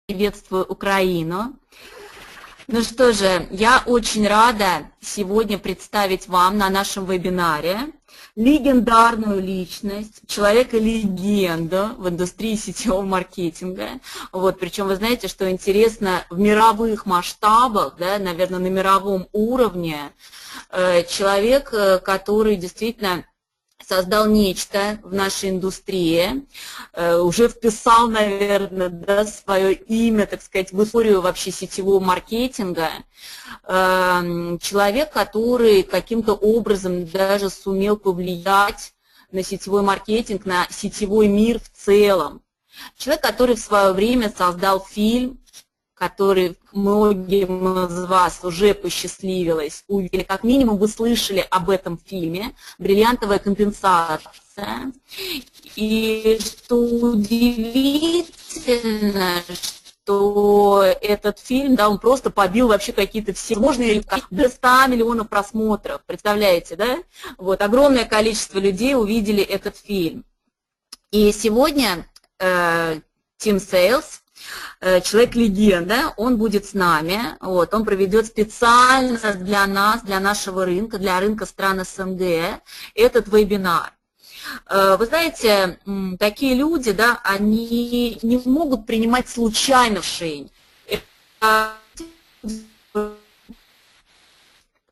приветствую Украину. Ну что же, я очень рада сегодня представить вам на нашем вебинаре легендарную личность, человека-легенду в индустрии сетевого маркетинга. Вот, причем вы знаете, что интересно, в мировых масштабах, да, наверное, на мировом уровне, человек, который действительно создал нечто в нашей индустрии, уже вписал, наверное, да, свое имя, так сказать, в историю вообще сетевого маркетинга. Человек, который каким-то образом даже сумел повлиять на сетевой маркетинг, на сетевой мир в целом. Человек, который в свое время создал фильм, который многим из вас уже посчастливилось увидели, как минимум вы слышали об этом фильме «Бриллиантовая компенсация». И что удивительно, что этот фильм, да, он просто побил вообще какие-то всевозможные рекорды, до 100 миллионов просмотров, представляете, да? Вот, огромное количество людей увидели этот фильм. И сегодня Тим Сейлс, человек-легенда, он будет с нами, вот, он проведет специально для нас, для нашего рынка, для рынка стран СНГ этот вебинар. Вы знаете, такие люди, да, они не могут принимать случайно решения.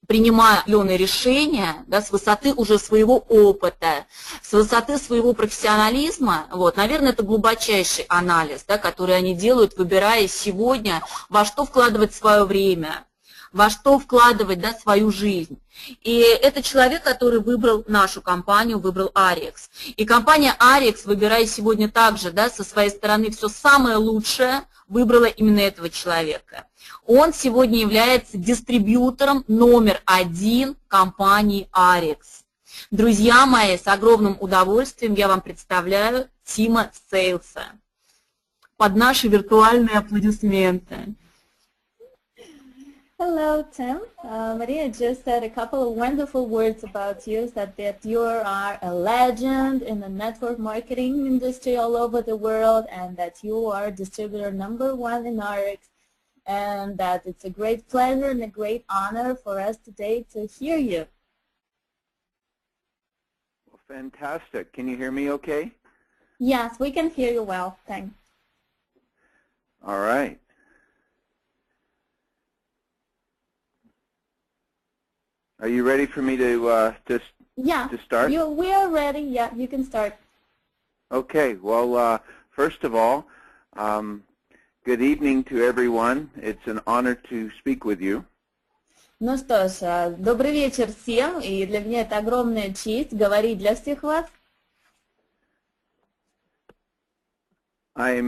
Принимая определенные решения, да, с высоты уже своего опыта, с высоты своего профессионализма, вот, наверное, это глубочайший анализ, да, который они делают, выбирая сегодня, во что вкладывать свое время, во что вкладывать, да, свою жизнь. И это человек, который выбрал нашу компанию, выбрал Ariix. И компания Ariix, выбирая сегодня также, да, со своей стороны все самое лучшее, выбрала именно этого человека. Он сегодня является дистрибьютором номер 1 компании Ariix. Друзья мои, с огромным удовольствием я вам представляю Тима Сейлса. Под наши виртуальные аплодисменты. Hello, Tim. Maria just said a couple of wonderful words about you, said that you are a legend in the network marketing industry all over the world, and that you are distributor number 1 in Ariix, and that it's a great pleasure and a great honor for us today to hear you. Well, fantastic. Can you hear me okay? Yes, we can hear you well. Thanks. All right. Are you ready for me to start? Yeah, we are ready. Yeah, you can start. Okay. Well, first of all, good evening to everyone. It's an honor to speak with you. Ну что ж, добрый вечер всем, и для меня это огромная честь говорить для всех вас. I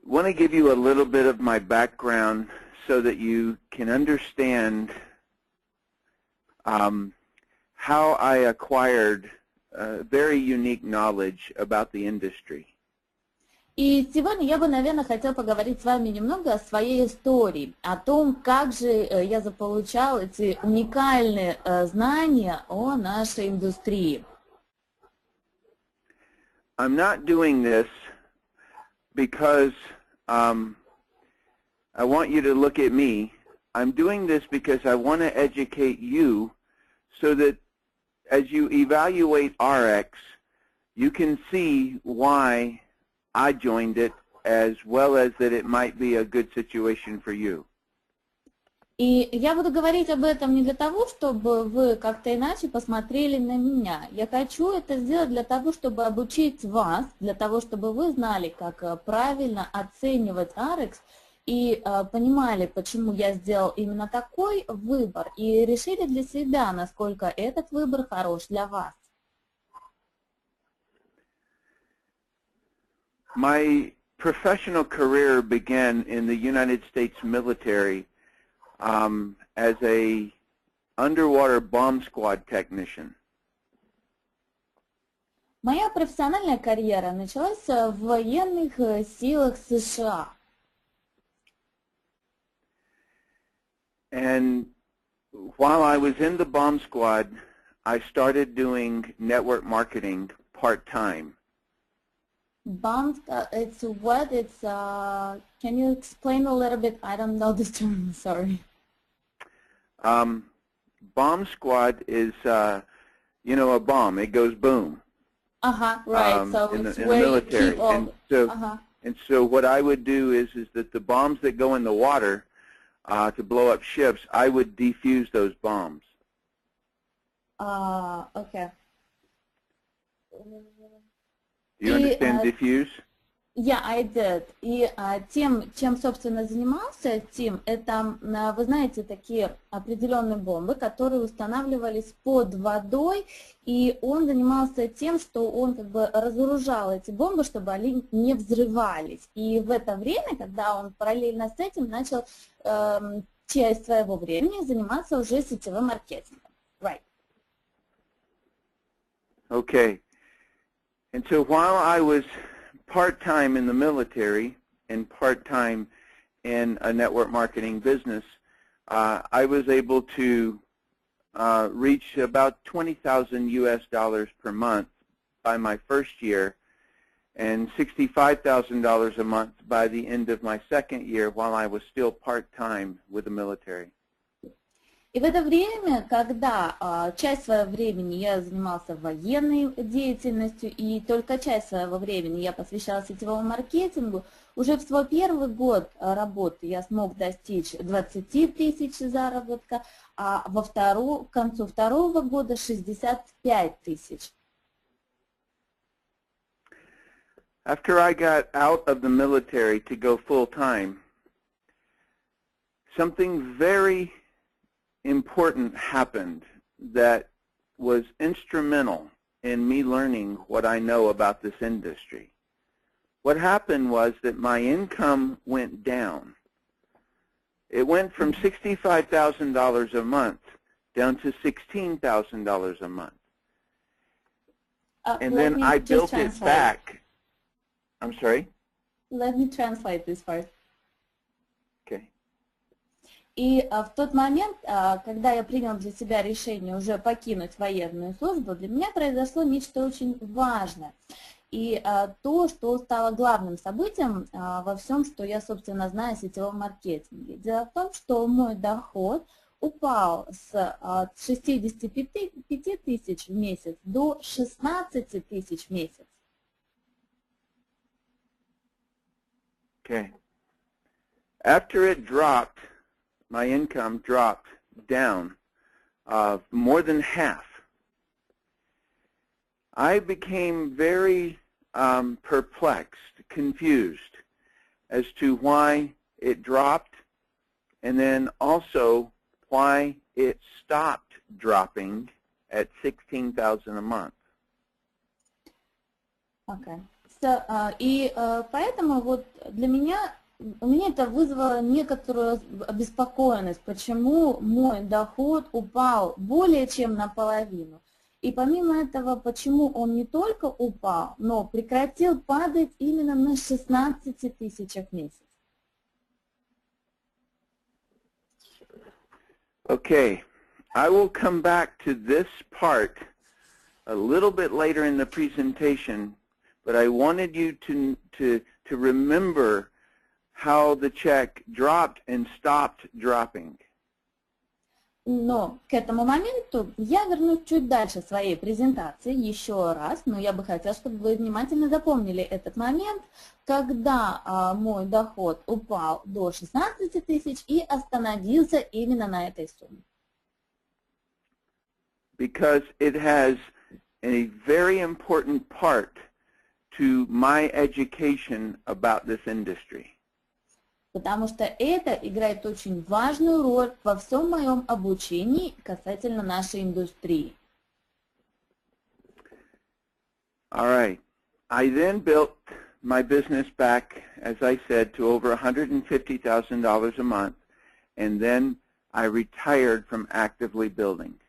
want to give you a little bit of my background so that you can understand how I acquired very unique knowledge about the industry. И сегодня я бы, наверное, хотела поговорить с вами немного о своей истории, о том, как же я заполучал эти уникальные знания о нашей индустрии. I'm not doing this because I want you to look at me. I'm doing this because I want to educate you so that as you evaluate Ariix, you can see why I joined it as well as that it might be a good situation for you. И я буду говорить об этом не для того, чтобы вы как-то иначе посмотрели на меня. Я хочу это сделать для того, чтобы обучить вас, для того, чтобы вы знали, как правильно оценивать Ariix, и понимали, почему я сделал именно такой выбор, и решили для себя, насколько этот выбор хорош для вас. My professional career began in the United States military as a underwater bomb squad technician. Моя профессиональная карьера началась в военных силах США. And while I was in the bomb squad, I started doing network marketing part-time. Bomb, it's what? It's, can you explain a little bit? I don't know this term, sorry. Bomb squad is, you know, a bomb. It goes boom. Right. So in it's the where military. you keep all, And so what I would do is that the bombs that go in the water to blow up ships, I would defuse those bombs. Okay. Do you understand diffuse? Yeah, I did. И тем, чем, собственно, занимался Тим, это, вы знаете, такие определенные бомбы, которые устанавливались под водой, и он занимался тем, что он как бы разоружал эти бомбы, чтобы они не взрывались. И в это время, когда он параллельно с этим начал часть своего времени заниматься уже сетевым маркетингом. Right. Okay. And so while I was part-time in the military and part-time in a network marketing business, I was able to reach about $20,000 US per month by my first year and $65,000 a month by the end of my second year while I was still part-time with the military. И в это время, когда часть своего времени я занимался военной деятельностью, и только часть своего времени я посвящала сетевому маркетингу, уже в свой первый год работы я смог достичь 20 тысяч заработка, а к концу второго года 65 тысяч. After I got out of the military to go full-time, something very important happened that was instrumental in me learning what I know about this industry. What happened was that my income went down. It went from $65,000 a month down to $16,000 a month. And then I built it back. I'm sorry? Let me translate this part. Okay. И в тот момент, когда я принял для себя решение уже покинуть военную службу, для меня произошло нечто очень важное. И то, что стало главным событием во всем, что я, собственно, знаю о сетевом маркетинге. Дело в том, что мой доход упал с 65 тысяч в месяц до 16 тысяч в месяц. Okay. After it dropped, my income dropped down more than half. I became very perplexed, confused as to why it dropped and then also why it stopped dropping at $16,000 a month. Okay. So, и поэтому вот для меня, у меня это вызвало некоторую обеспокоенность, почему мой доход упал более чем наполовину. И помимо этого, почему он не только упал, но прекратил падать именно на 16 тысячах в месяц. Okay, I will come back to this part a little bit later in the presentation, but I wanted you to remember how the check dropped and stopped dropping. Но к этому моменту я вернусь чуть дальше своей презентации еще раз, но я бы хотела, чтобы вы внимательно запомнили этот момент, когда мой доход упал до 16 тысяч и остановился именно на этой сумме. Because it has a very important part to my education about this industry. Потому что это играет очень важную роль во всем моем обучении касательно нашей индустрии. All right. I then built my business back, as I said, to over $150,000 a month, and then I retired from actively building.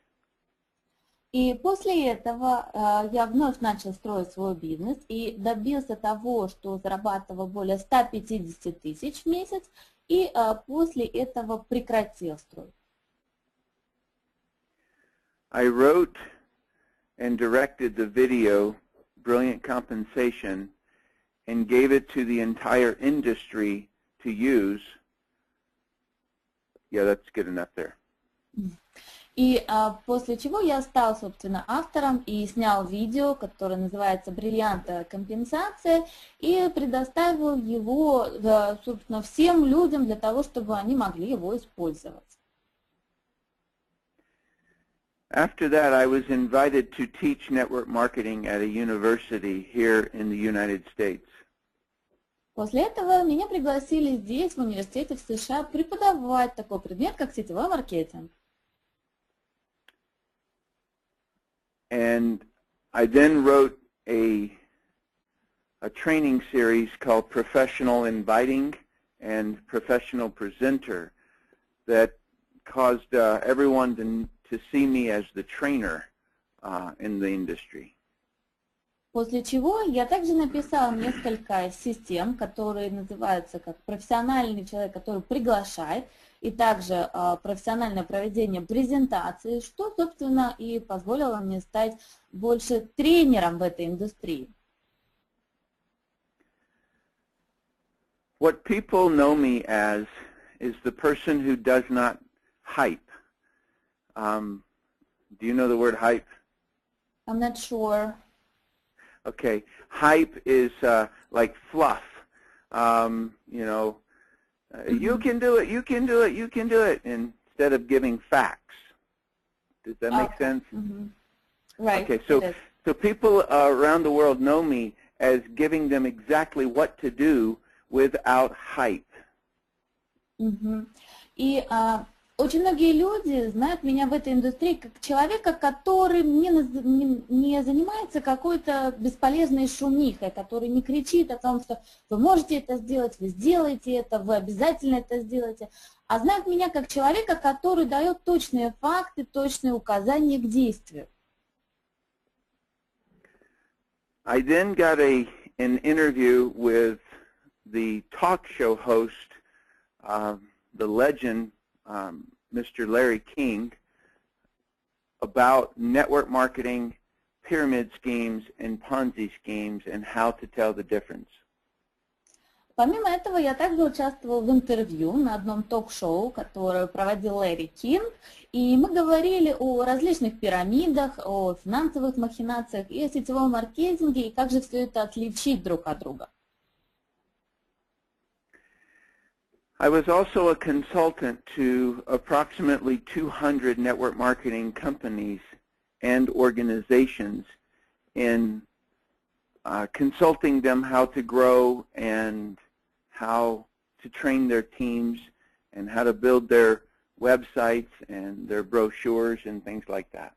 И после этого я вновь начал строить свой бизнес и добился того, что зарабатывал более 150 тысяч в месяц, и после этого прекратил строить. I wrote and directed the video Brilliant Compensation and gave it to the entire industry to use. Yeah, that's good enough there. И после чего я стал, собственно, автором и снял видео, которое называется «Бриллиантовая компенсация», и предоставил его, собственно, всем людям для того, чтобы они могли его использовать. After that, I was invited to teach network marketing at a university here in the United States. После этого меня пригласили здесь, в университете в США, преподавать такой предмет, как сетевой маркетинг. And I then wrote a training series called Professional Inviting and Professional Presenter that caused everyone to see me as the trainer in the industry. После чего я также написала несколько систем, которые называются как профессиональный человек, который приглашает, и также профессиональное проведение презентации, что, собственно, и позволило мне стать больше тренером в этой индустрии. What people know me as is the person who does not hype. Do you know the word hype? I'm not sure. Okay, hype is like fluff. You know, you can do it, you can do it, you can do it, instead of giving facts. Does that make sense? Mm-hmm. Right. Okay, so people around the world know me as giving them exactly what to do without hype. Mm-hmm. И очень многие люди знают меня в этой индустрии как человека, который не занимается какой-то бесполезной шумихой, который не кричит о том, что вы можете это сделать, вы сделаете это, вы обязательно это сделаете, а знают меня как человека, который дает точные факты, точные указания к действию. I then got an interview with the talk show host, the legend, Mr. Larry King, about network marketing, pyramid schemes, and Ponzi schemes, and how to tell the difference. Помимо этого, я также участвовала в интервью на одном ток-шоу, которое проводил Ларри Кинг, и мы говорили о различных пирамидах, о финансовых махинациях и о сетевом маркетинге, и как же все это отличить друг от друга. I was also a consultant to approximately 200 network marketing companies and organizations in consulting them how to grow and how to train their teams and how to build their websites and their brochures and things like that.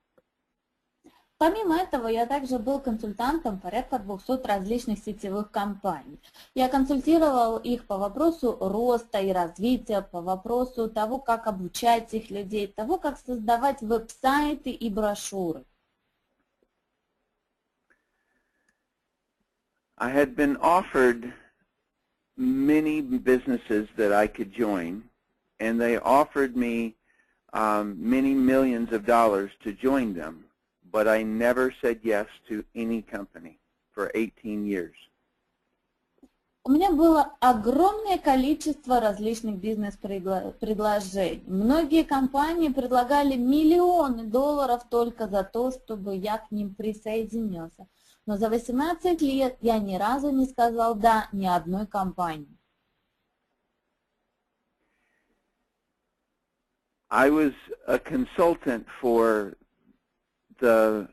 Помимо этого, я также был консультантом порядка 200 различных сетевых компаний. Я консультировал их по вопросу роста и развития, по вопросу того, как обучать их людей, того, как создавать веб-сайты и брошюры. I had been offered many businesses that I could join, and they offered me many millions of dollars to join them. But I never said yes to any company for 18 years. У меня было огромное количество различных бизнес-предложений. Многие компании предлагали миллионы долларов только за то, чтобы я к ним присоединился. Но за 18 лет я ни разу не сказал «да» ни одной компании. I was a consultant for the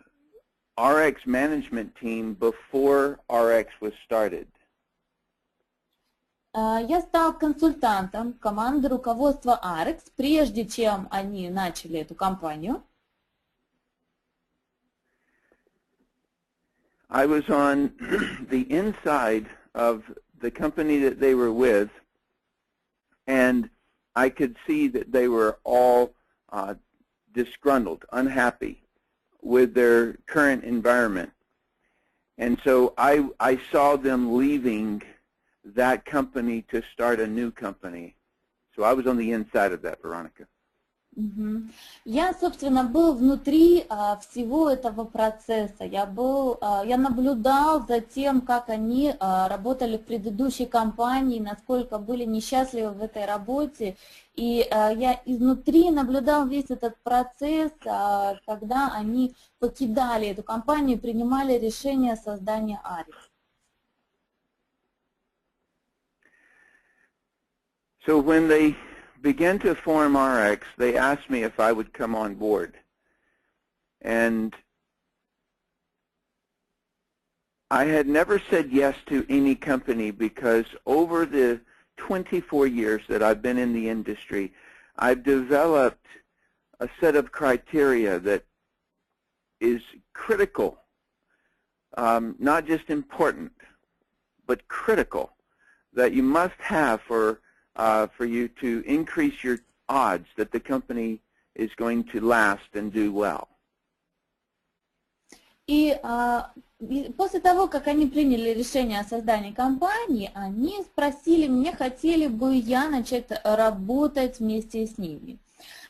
Ariix management team before Ariix was started. Я стал консультантом команды руководства Ariix, прежде чем они начали эту компанию. I was on the inside of the company that they were with, and I could see that they were all disgruntled, unhappy with their current environment. And so I saw them leaving that company to start a new company. So I was on the inside of that, Veronica. Я, собственно, был внутри всего этого процесса. Я наблюдал за тем, как они работали в предыдущей компании, насколько были несчастливы в этой работе. И я изнутри наблюдал весь этот процесс, когда они покидали эту компанию и принимали решение о создании Ariix. So when they began to form Ariix, they asked me if I would come on board. And I had never said yes to any company because over the 24 years that I've been in the industry, I've developed a set of criteria that is critical, not just important, but critical, that you must have for you to increase your odds that the company is going to last and do well. И после того, как они приняли решение о создании компании, они спросили меня, хотели бы я начать работать вместе с ними.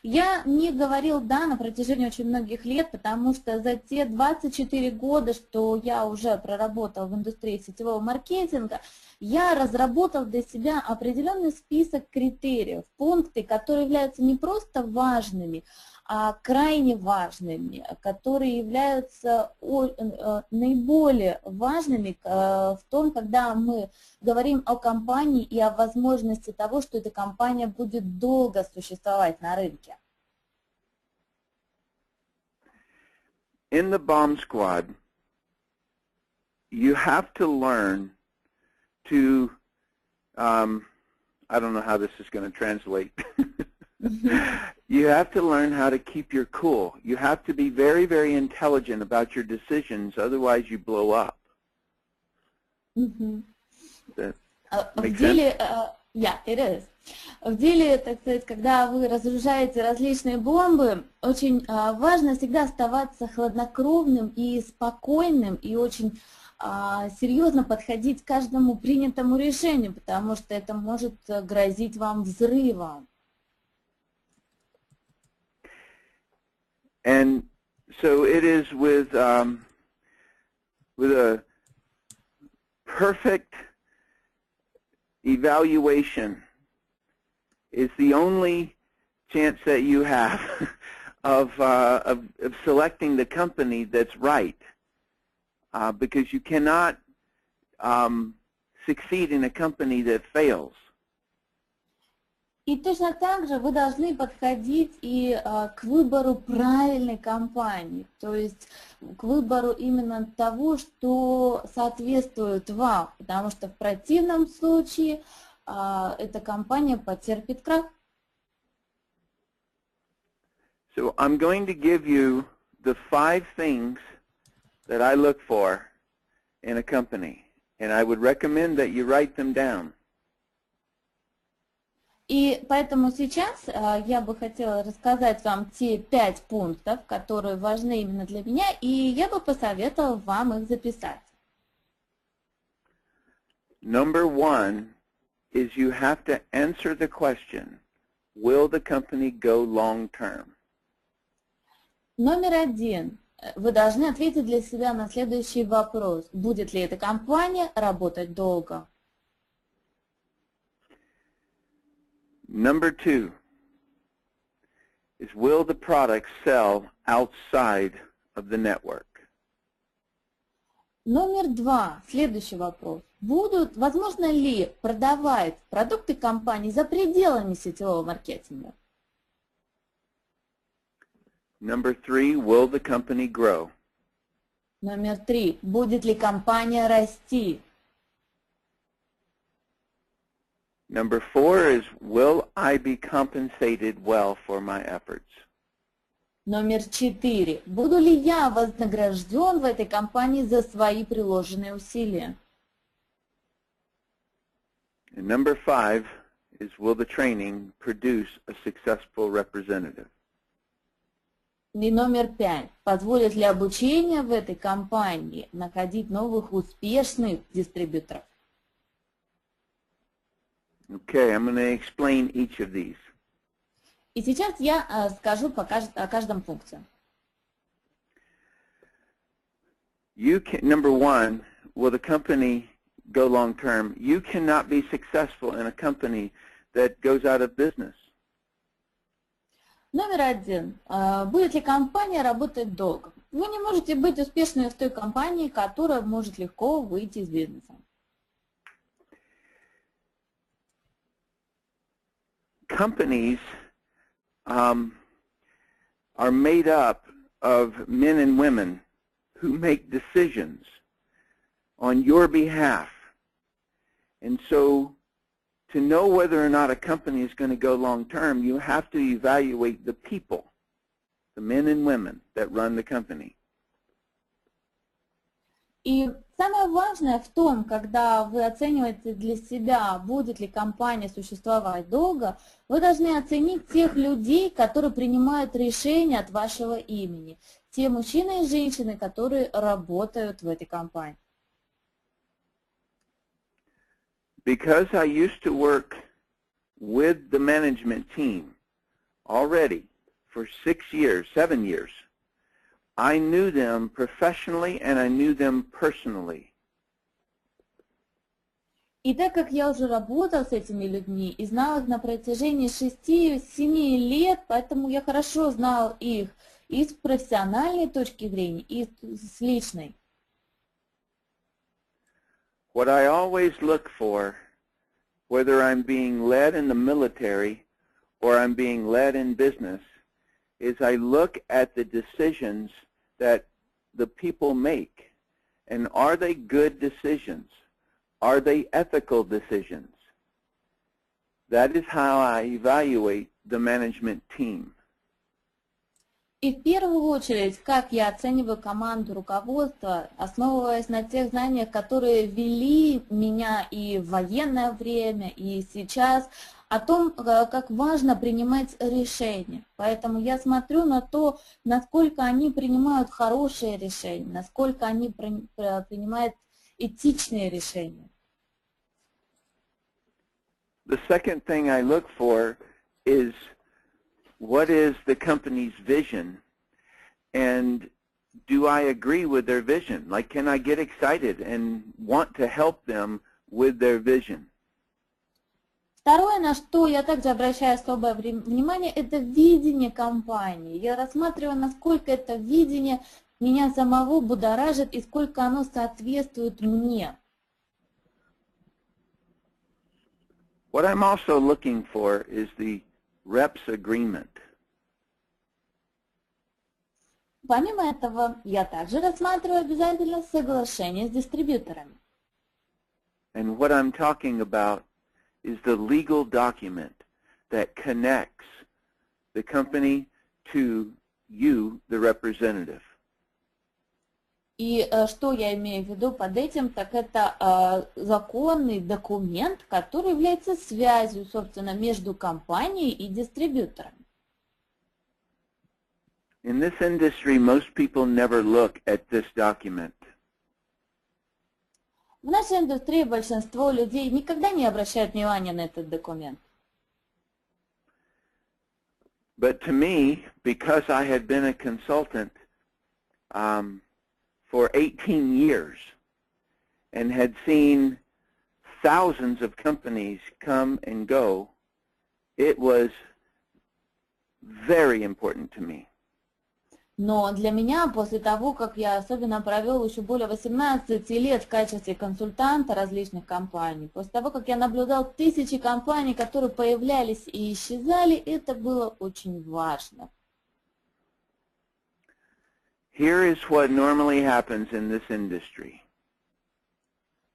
Я не говорил «да» на протяжении очень многих лет, потому что за те 24 года, что я уже проработал в индустрии сетевого маркетинга, я разработал для себя определенный список критериев, пункты, которые являются не просто важными, а крайне важными, которые являются наиболее важными в том, когда мы говорим о компании и о возможности того, что эта компания будет долго существовать на рынке. In the bomb squad, you have to learn to, I don't know how this is going to translate. You have to learn how to keep your cool. You have to be very, very intelligent about your decisions, otherwise you blow up. That makes sense? Yeah, it is. В деле, так сказать, когда вы разоружаете различные бомбы, очень важно всегда оставаться хладнокровным и спокойным, и очень серьезно подходить к каждому принятому решению, потому что это может грозить вам взрывом. And so it is with a perfect evaluation is the only chance that you have of selecting the company that's right, because you cannot succeed in a company that fails. И точно так же вы должны подходить и к выбору правильной компании, то есть к выбору именно того, что соответствует вам, потому что в противном случае эта компания потерпит крах. So I'm going to give you the 5 things that I look for in a company, and I would recommend that you write them down. И поэтому сейчас я бы хотела рассказать вам те 5 пунктов, которые важны именно для меня, и я бы посоветовала вам их записать. Number 1 is you have to answer the question, will the company go long term? Номер 1. Вы должны ответить для себя на следующий вопрос. Будет ли эта компания работать долго? Number 2 is will the product sell outside of the network? Номер 2. Следующий вопрос. Возможно ли продавать продукты компании за пределами сетевого маркетинга? Number 3, will the company grow? Номер 3. Будет ли компания расти? Number 4 is, will I be compensated well for my efforts? Номер 4. Буду ли я вознагражден в этой компании за свои приложенные усилия? And number 5 is, will the training produce a successful representative? И номер 5. Позволит ли обучение в этой компании находить новых успешных дистрибьюторов? Okay, I'm going to explain each of these. И сейчас я скажу о каждом пункте. Number one, will the company go long term? You cannot be successful in a company that goes out of business. Номер один. Будет ли компания работать долго? Вы не можете быть успешными в той компании, которая может легко выйти из бизнеса. Companies are made up of men and women who make decisions on your behalf. And so to know whether or not a company is going to go long term, you have to evaluate the people, the men and women that run the company. И самое важное в том, когда вы оцениваете для себя, будет ли компания существовать долго, вы должны оценить тех людей, которые принимают решения от вашего имени, те мужчины и женщины, которые работают в этой компании. Because I used to work with the management team already for 6 years, 7 years, I knew them professionally and I knew them personally. И так как я уже работал с этими людьми и знал их на протяжении 6-7 лет, поэтому я хорошо знал их и с профессиональной точки зрения, и с личной. What I always look for, whether I'm being led in the military or I'm being led in business, is I look at the decisions that the people make. And are they good decisions? Are they ethical decisions? That is how I evaluate the management team. И в первую очередь, как я оцениваю команду руководства, основываясь на тех знаниях, которые вели меня и в военное время, и сейчас, о том, как важно принимать решения. Поэтому я смотрю на то, насколько они принимают хорошие решения, насколько они принимают этичные решения. The second thing I look for is what is the company's vision, and do I agree with their vision? Like, can I get excited and want to help them with their vision? Второе, на что я также обращаю особое внимание, это видение компании. Я рассматриваю, насколько это видение меня самого будоражит и сколько оно соответствует мне. What I'm also looking for is the reps agreement. Помимо этого, я также рассматриваю обязательно соглашение с дистрибьюторами. And what I'm talking about is the legal document that connects the company to you, the representative. И что я имею в виду под этим, так это законный документ, который является связью, собственно, между компанией и дистрибьютором. In this industry, most people never look at this document. В нашей индустрии большинство людей никогда не обращают внимания на этот документ. But to me, because I had been a consultant for 18 years and had seen thousands of companies come and go, it was very important to me. Но для меня, после того, как я особенно провел еще более 18 лет в качестве консультанта различных компаний, после того, как я наблюдал тысячи компаний, которые появлялись и исчезали, это было очень важно. Here is what normally happens in this industry.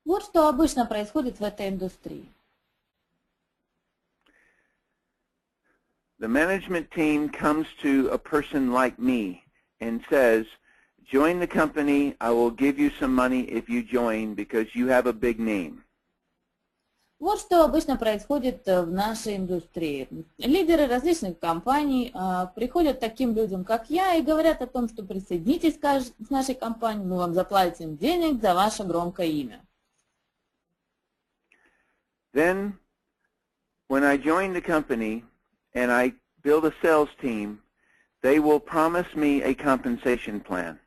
Вот что обычно происходит в этой индустрии. The management team comes to a person like me and says, join the company, I will give you some money if you join because you have a big name. Вот что обычно происходит в нашей индустрии. Лидеры различных компаний приходят к таким людям, как я, и говорят о том, что присоединитесь к нашей компании, мы вам заплатим денег за ваше громкое имя. Then, when I joined the company and I build a sales team, they will promise me a compensation plan.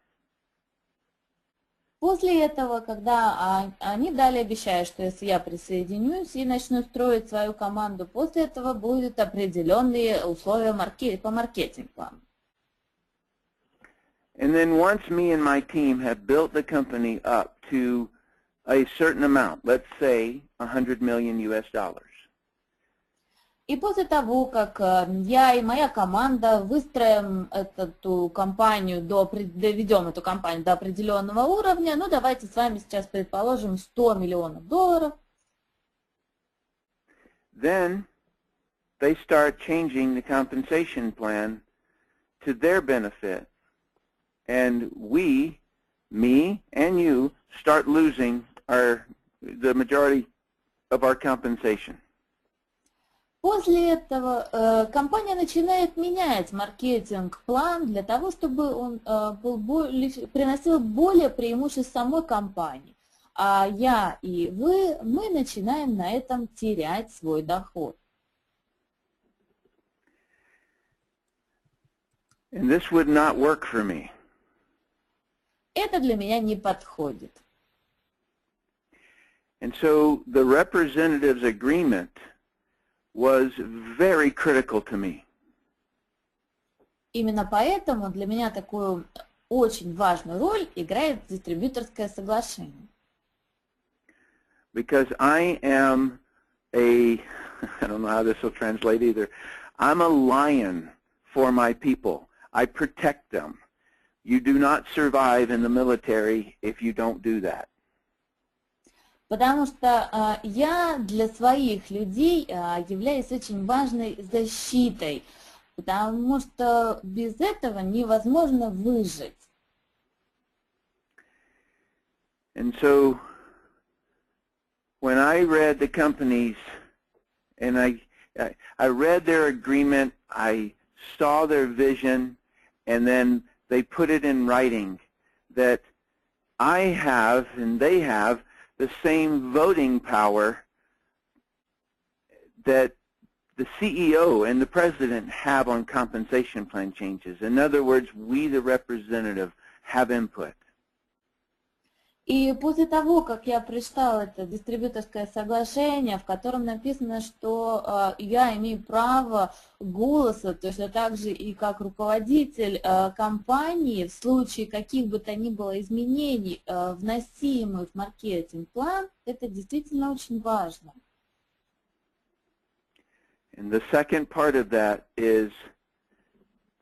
После этого, когда они дали обещают, что если я присоединюсь и начну строить свою команду, после этого будут определенные условия по маркетинг-плану. And then once me and my team have built the company up to a certain amount, let's say $100 million US. И после того, как я и моя команда выстроим эту компанию, доведем эту компанию до определенного уровня, ну давайте с вами сейчас предположим $100 миллионов. Then they start changing the compensation plan to their benefit. And we, me and you, start losing the majority of our compensation. После этого компания начинает менять маркетинг-план для того, чтобы он приносил более преимуществ самой компании. А я и вы, мы начинаем на этом терять свой доход. And this would not work for me. Это для меня не подходит. And so the representative's agreement was very critical to me. Именно поэтому для меня такую очень важную роль играет дистрибьюторское соглашение. Because I am I don't know how this will translate either, I'm a lion for my people. I protect them. You do not survive in the military if you don't do that. Потому что я для своих людей являюсь очень важной защитой, потому что без этого невозможно выжить. And so when I read the companies and I read their agreement, I saw their vision, and then they put it in writing that I have and they have the same voting power that the CEO and the president have on compensation plan changes. In other words, we, the representative, have input. И после того, как я прочитала это дистрибьюторское соглашение, в котором написано, что я имею право голоса, точно так же и как руководитель компании, в случае каких бы то ни было изменений, вносимых в маркетинг-план, это действительно очень важно. And the second part of that is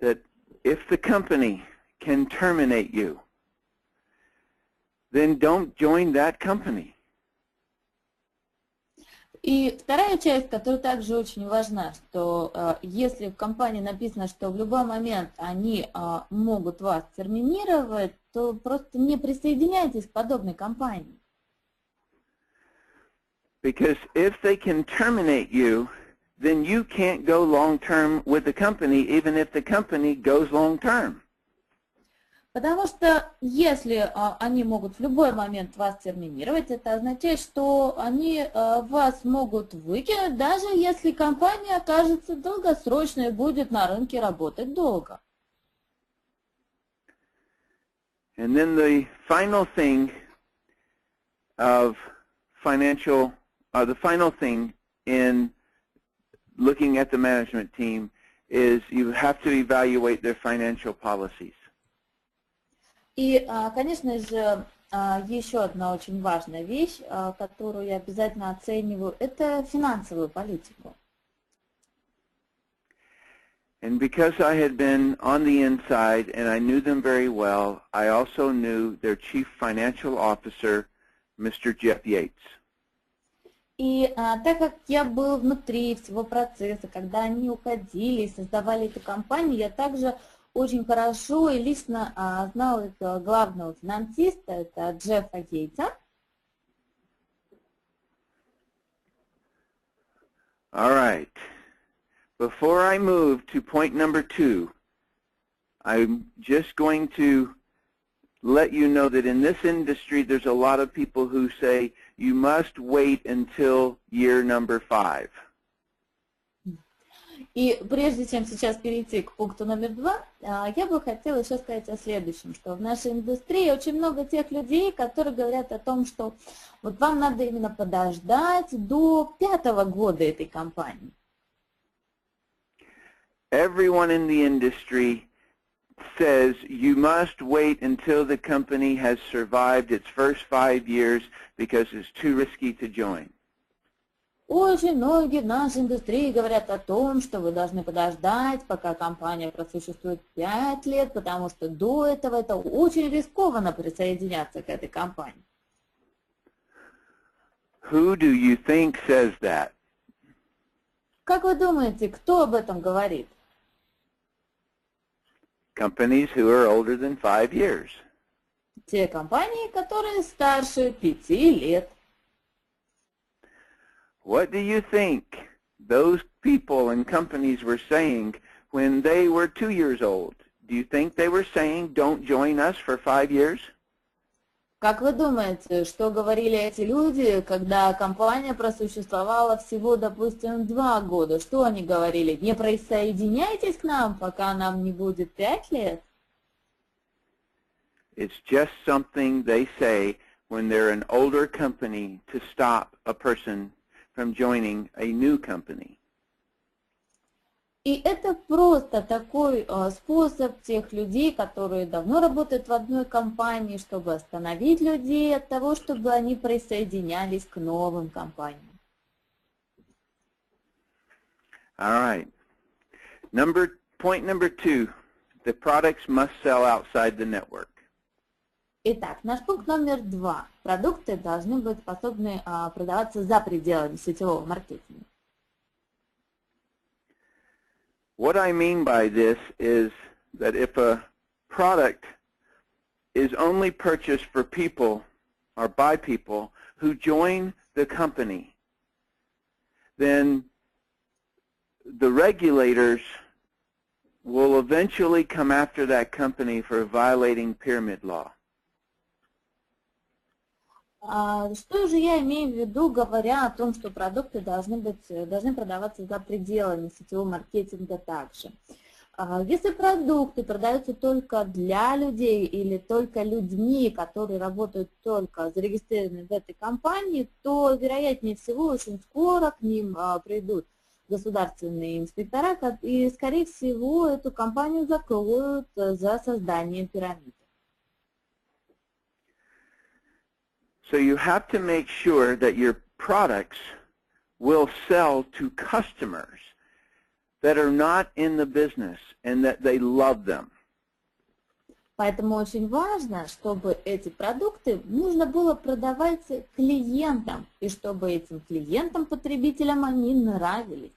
that if the company can terminate you, then don't join that company. И вторая часть, которая также очень важна, что если в компании написано, что в любой момент они могут вас терминировать, то просто не присоединяйтесь к подобной компании. Because if they can terminate you, then you can't go long-term with the company, even if the company goes long-term. Потому что если они могут в любой момент вас терминировать, это означает, что они вас могут выкинуть, даже если компания окажется долгосрочной и будет на рынке работать долго. And then the final thing in looking at the management team is you have to evaluate their financial policies. И, конечно же, еще одна очень важная вещь, которую я обязательно оцениваю, это финансовую политику. And because I had been on the inside and I knew them very well, I also knew their chief financial officer, Mr. Jeff Yates. И так как я был внутри всего процесса, когда они уходили и создавали эту компанию, я также очень хорошо и лично знал их главного финансиста, это Джеффа Йейтса. All right. Before I move to point number 2, I'm just going to let you know that in this industry there's a lot of people who say you must wait until year number 5. И прежде чем сейчас перейти к пункту номер 2, я бы хотела еще сказать о следующем, что в нашей индустрии очень много тех людей, которые говорят о том, что вот вам надо именно подождать до 5-го года этой компании. Everyone in the industry says you must wait until the company has survived its first 5 years because it's too risky to join. Очень многие в нашей индустрии говорят о том, что вы должны подождать, пока компания просуществует 5 лет, потому что до этого это очень рискованно присоединяться к этой компании. Who do you think says that? Как вы думаете, кто об этом говорит? Companies who are older than 5 years. Те компании, которые старше 5 лет. What do you think those people and companies were saying when they were 2 years old? Do you think they were saying, don't join us for 5 years? Как вы думаете, что говорили эти люди, когда компания просуществовала всего, допустим, 2 года? Что они говорили? Не присоединяйтесь к нам, пока нам не будет 5 лет? It's just something they say when they're an older company to stop a person from joining a new company. И это просто такой способ тех людей, которые давно работают в одной компании, чтобы остановить людей от того, чтобы они присоединялись к новым компаниям. All right. Point number 2, the products must sell outside the network. Итак, наш пункт номер 2. Продукты должны быть способны продаваться за пределами сетевого маркетинга. What I mean by this is that if a product is only purchased for people or by people who join the company, then the regulators will eventually come after that company for violating pyramid law. Что же я имею в виду, говоря о том, что продукты должны продаваться за пределами сетевого маркетинга также? Если продукты продаются только для людей или только людьми, которые работают только зарегистрированы в этой компании, то, вероятнее всего, очень скоро к ним придут государственные инспектора, и, скорее всего, эту компанию закроют за создание пирамиды. So you have to make sure that your products will sell to customers that are not in the business and that they love them. Поэтому очень важно, чтобы эти продукты нужно было продавать клиентам, и чтобы этим клиентам, потребителям, они нравились.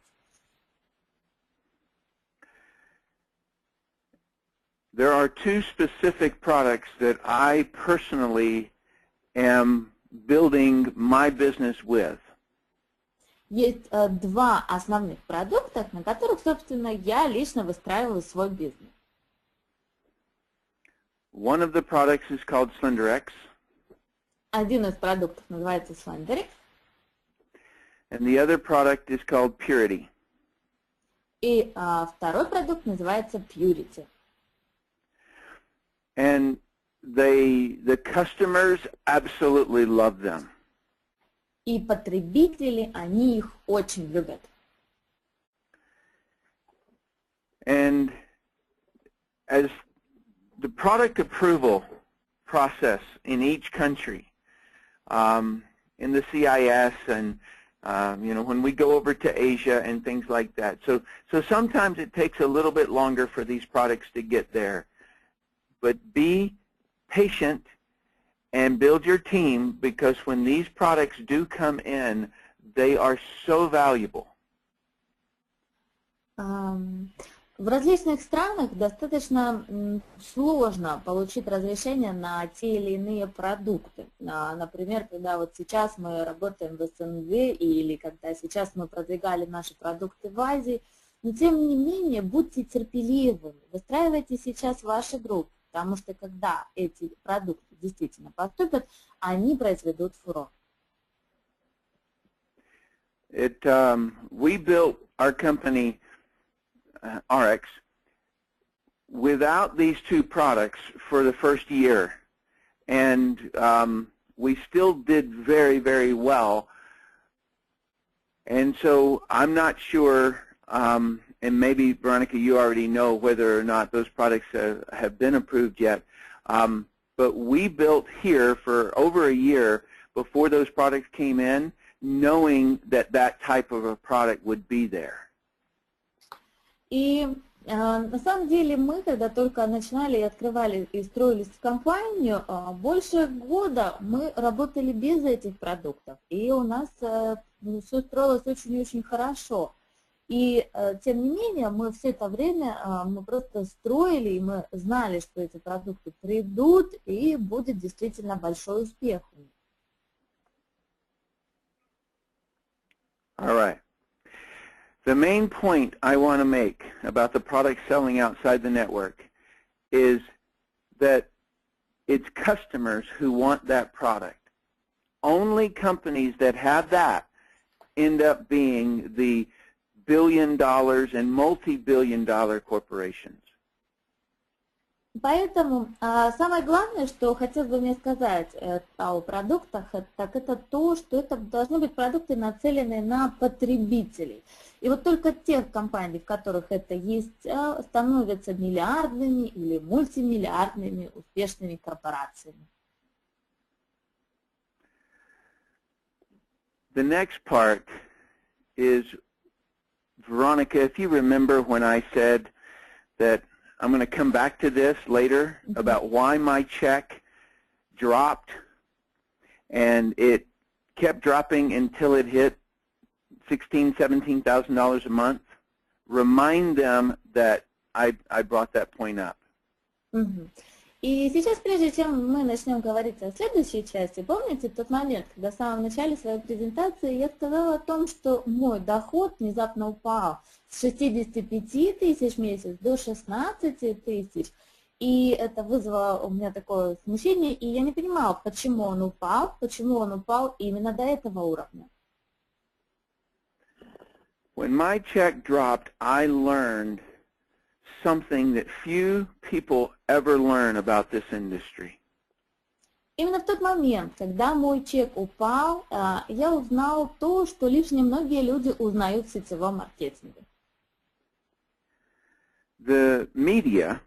There are 2 specific products that I personally am building my business with. Есть 2 основных продукта, на которых, собственно, я лично выстраиваю свой бизнес. One of the products is called SlenderX. Один из продуктов называется SlenderX. And the other product is called Purity. И второй продукт называется Purity. And the customers absolutely love them. И потребители, они их очень любят. And as the product approval process in each country, in the CIS and when we go over to Asia and things like that. So sometimes it takes a little bit longer for these products to get there. But be patient and build your team, because when these products do come in, they are so valuable. В различных странах достаточно сложно получить разрешение на те или иные продукты. Например, когда вот сейчас мы работаем в СНГ или когда сейчас мы продвигали наши продукты в Азии, но тем не менее будьте терпеливы, выстраивайте сейчас ваши группы, потому что когда эти продукты действительно поступят, они произведут фурор. We built our company Ariix, without these two products for the first year. And we still did very, very well. And so I'm not sure, and maybe, Veronica, you already know whether or not those products have been approved yet, but we built here for over a year before those products came in, knowing that that type of a product would be there. И на самом деле мы, когда только начинали и открывали и строились в компанию, больше года мы работали без этих продуктов. И у нас все строилось очень-очень хорошо. И тем не менее, мы все это время мы просто строили, и мы знали, что эти продукты придут, и будет действительно большой успех. All right. The main point I want to make about the product selling outside the network is that it's customers who want that product. Only companies that have that end up being the billion-dollar and multi-billion-dollar corporations. Поэтому самое главное, что хотелось бы мне сказать о продуктах, так это то, что это должны быть продукты, нацеленные на потребителей. И вот только те компании, в которых это есть, становятся миллиардными или мультимиллиардными успешными корпорациями. The next part is, Veronica, if you remember when I said that I'm going to come back to this later about why my check dropped, and it kept dropping until it hit $16,000, $17,000 a month. Remind them that I brought that point up. И сейчас, прежде чем мы начнем говорить о следующей части, помните тот момент, когда в самом начале своей презентации я сказала о том, что мой доход внезапно упал с 65 тысяч в месяц до 16 тысяч, и это вызвало у меня такое смущение, и я не понимала, почему он упал именно до этого уровня. When my check dropped, I learned something that few people ever learn about this industry. Именно в тот момент, когда мой чек упал, я узнал то, что лишь немногие люди узнают в сетевом маркетинге. The media,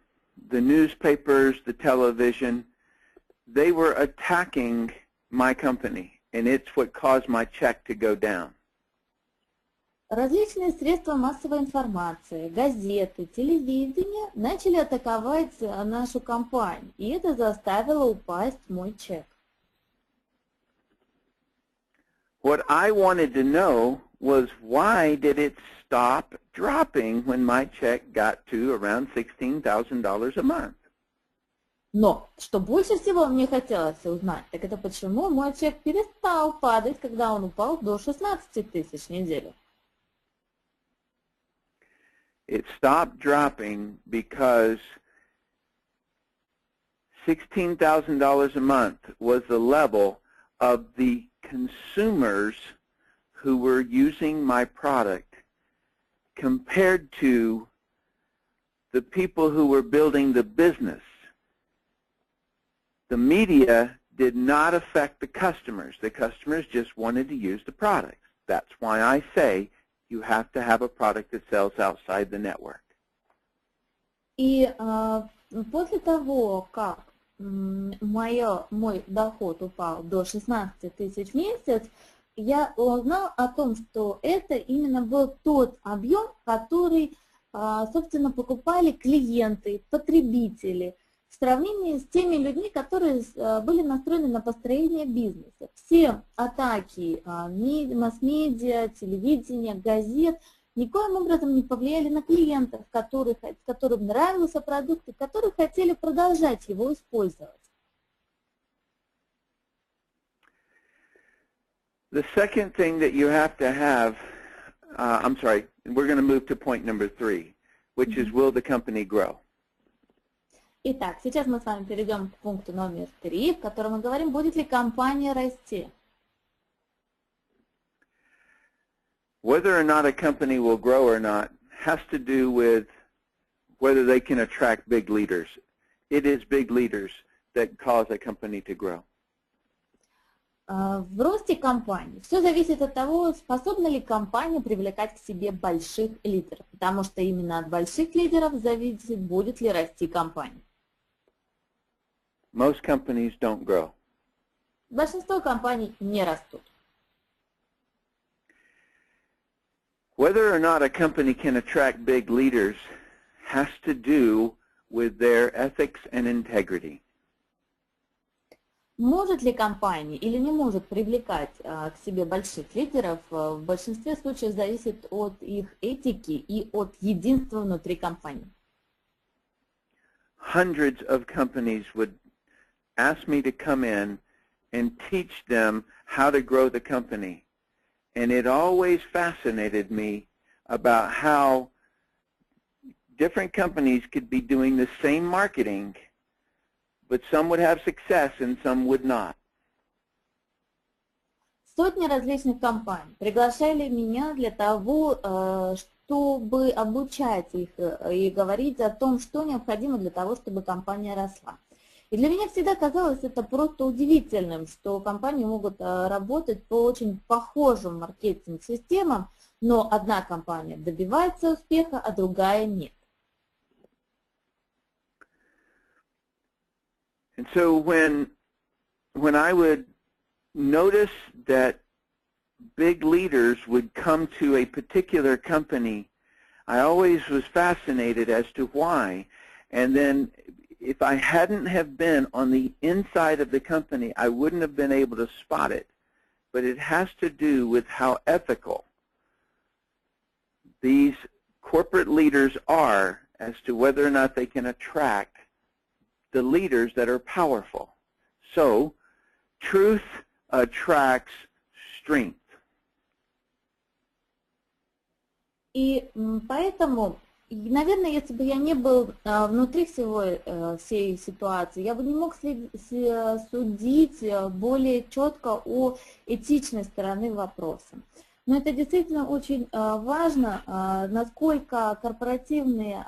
the newspapers, the television, they were attacking my company, and it's what caused my check to go down. Различные средства массовой информации, газеты, телевидение начали атаковать нашу компанию, и это заставило упасть мой чек. What I wanted to know was why did it stop dropping when my check got to around $16,000 a month? Но что больше всего мне хотелось узнать, так это почему мой чек перестал падать, когда он упал до 16 тысяч в неделю. It stopped dropping because $16,000 a month was the level of the consumers who were using my product compared to the people who were building the business. The media did not affect the customers. The customers just wanted to use the products. That's why I say you have to have a product that sells outside the network. И после того, как мой доход упал до 16 тысяч в месяц, я узнал о том, что это именно был тот объем, который, собственно, покупали клиенты, потребители, в сравнении с теми людьми, которые были настроены на построение бизнеса. Все атаки масс-медиа, телевидения, газет никоим образом не повлияли на клиентов, которым нравился продукт и которые хотели продолжать его использовать. The second thing that you have to have, we're going to move to point number 3, which is, will the company grow? Итак, сейчас мы с вами перейдем к пункту номер 3, в котором мы говорим, будет ли компания расти. Whether or not a company will grow or not has to do with whether they can attract big leaders. It is big leaders that cause a company to grow. В росте компании все зависит от того, способна ли компания привлекать к себе больших лидеров, потому что именно от больших лидеров зависит, будет ли расти компания. Most companies don't grow. Большинство компаний не растут. Whether or not a company can attract big leaders has to do with their ethics and integrity. Может ли компания или не может привлекать к себе больших лидеров, в большинстве случаев зависит от их этики и от единства внутри компании. Hundreds of companies would ask me to come in and teach them how to grow the company. And it always fascinated me about how different companies could be doing the same marketing, but some would have success and some would not. Сотни различных компаний приглашали меня для того, чтобы обучать их и говорить о том, что необходимо для того, чтобы компания росла. И для меня всегда казалось это просто удивительным, что компании могут работать по очень похожим маркетинг-системам, но одна компания добивается успеха, а другая нет. And so when I would notice that big leaders would come to a particular company, I always was fascinated as to why. And then if I hadn't have been on the inside of the company, I wouldn't have been able to spot it. But it has to do with how ethical these corporate leaders are as to whether or not they can attract the leaders that are powerful. So, truth attracts strength. И поэтому, наверное, если бы я не был внутри всей ситуации, я бы не мог судить более четко о этичной стороны вопроса. Но это действительно очень важно, насколько корпоративные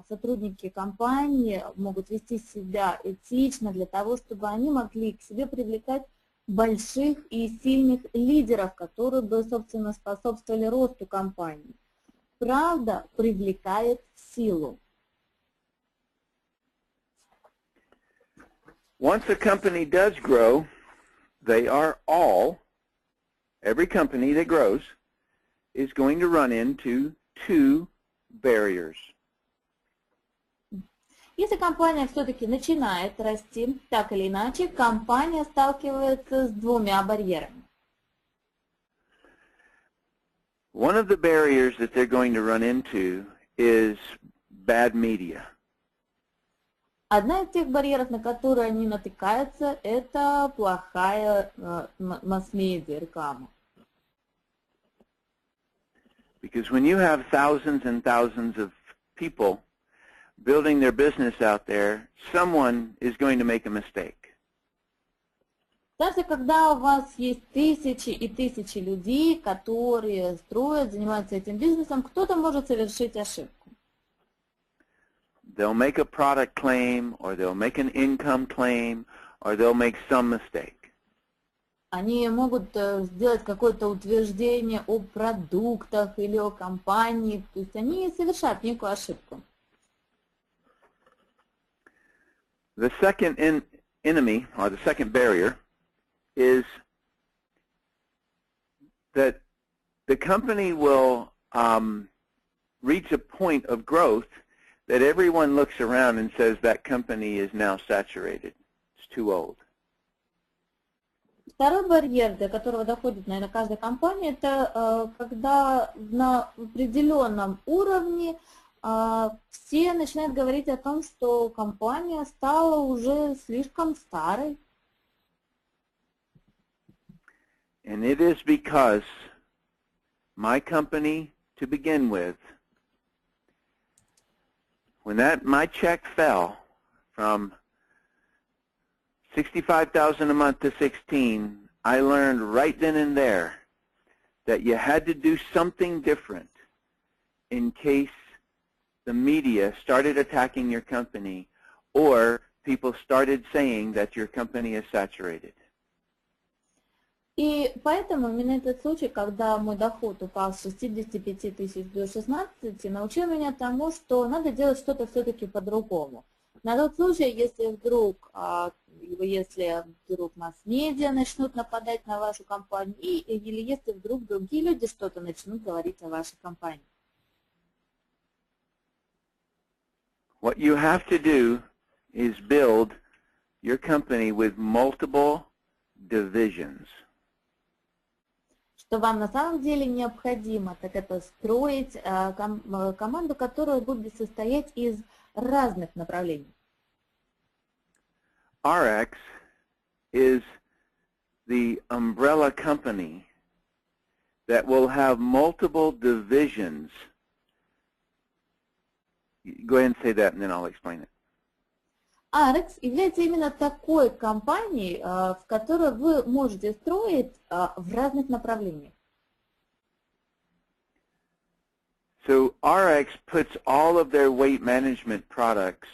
сотрудники компании могут вести себя этично для того, чтобы они могли к себе привлекать больших и сильных лидеров, которые бы, собственно, способствовали росту компании. Правда привлекает силу. Once a company does grow, they are all, every company that grows is going to run into two barriers. Если компания все-таки начинает расти, так или иначе, компания сталкивается с двумя барьерами. One of the barriers that they're going to run into is bad media. Одна из тех барьеров, на которые они натыкаются, это плохая масс-медиа, реклама. Because when you have thousands and thousands of people building their business out there, someone is going to make a mistake. Даже когда у вас есть тысячи и тысячи людей, которые строят, занимаются этим бизнесом, кто-то может совершить ошибку. They'll make a product claim, or they'll make an income claim, or they'll make some mistake. Они могут сделать какое-то утверждение о продуктах или о компании, то есть они совершают некую ошибку. The second enemy, or the second barrier, is that the company will reach a point of growth that everyone looks around and says that company is now saturated. It's too old. Второй барьер, до которого доходит, наверное, каждая компания, это когда на определенном уровне все начинают говорить о том, что компания стала уже слишком старой. And it is because my company, to begin with, when my check fell from $65,000 a month to 16, I learned right then and there that you had to do something different in case the media started attacking your company or people started saying that your company is saturated. И поэтому именно этот случай, когда мой доход упал с 65 тысяч до 16, научил меня тому, что надо делать что-то все-таки по-другому. На тот случай, если вдруг масс-медиа начнут нападать на вашу компанию, или если вдруг другие люди что-то начнут говорить о вашей компании. What you have to do is build your company with multiple divisions. Что вам на самом деле необходимо, так это строить команду, которая будет состоять из разных направлений. Ariix is the umbrella company that will have multiple divisions. Go ahead and say that and then I'll explain it. Арикс является именно такой компанией, в которой вы можете строить в разных направлениях. So Ariix puts all of their weight management products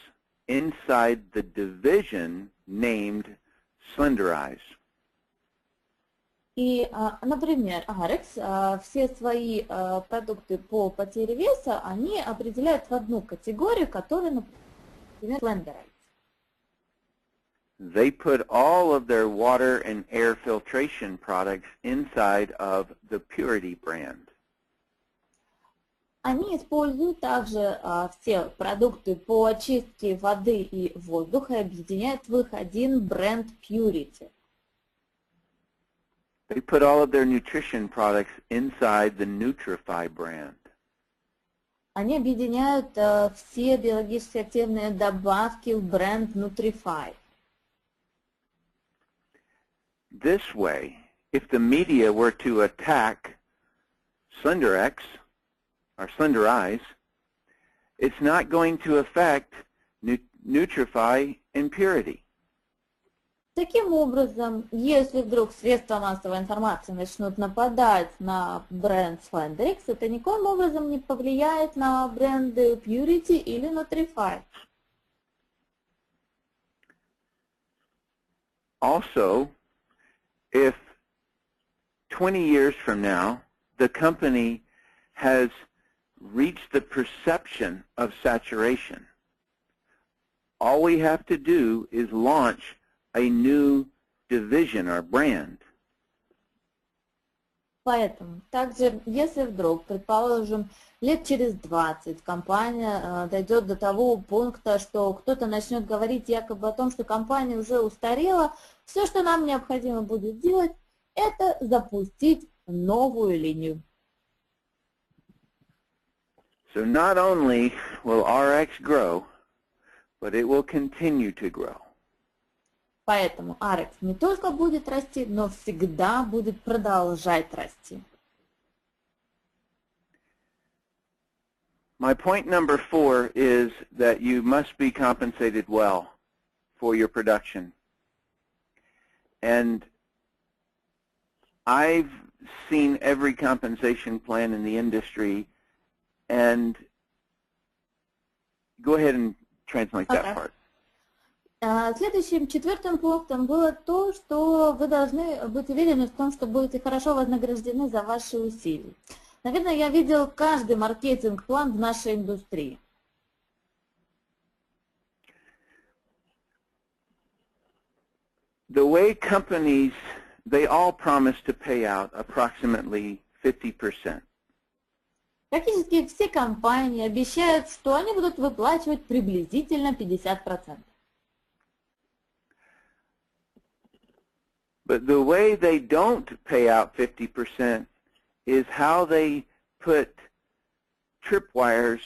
inside the division named Slenderize. И, например, Арикс все свои продукты по потере веса, они определяют в одну категорию, которая, например, Slenderize. They put all of their water and air filtration products inside of the Purity brand. Они используют также все продукты по очистке воды и воздуха и объединяют в их один бренд Purity. They put all of their nutrition products inside the Nutrify brand. Они объединяют все биологически активные добавки в бренд Nutrify. This way, if the media were to attack Slenderex or Slenderize, it's not going to affect Nutrify and Purity. Таким образом, если вдруг средства массовой информации начнут нападать на бренд Slenderix, это никоим образом не повлияет на бренды Purity или Nutrify. Also, if 20 years from now, the company has reached the perception of saturation, all we have to do is launch a new division or brand. Поэтому, также, если вдруг, предположим, лет через 20 компания дойдет до того пункта, что кто-то начнет говорить якобы о том, что компания уже устарела, все, что нам необходимо будет делать, это запустить новую линию. So not only will Ariix grow, but it will continue to grow. Поэтому Арикс не только будет расти, но всегда будет продолжать расти. My point number 4 is that you must be compensated well for your production. And I've seen every compensation plan in the industry, and go ahead and translate that part. Следующим, четвертым пунктом было то, что вы должны быть уверены в том, что будете хорошо вознаграждены за ваши усилия. Наверное, я видел каждый маркетинг-план в нашей индустрии. The way companies, they all promise to pay out approximately 50%. Практически все компании обещают, что они будут выплачивать приблизительно 50%. But the way they don't pay out 50% is how they put tripwires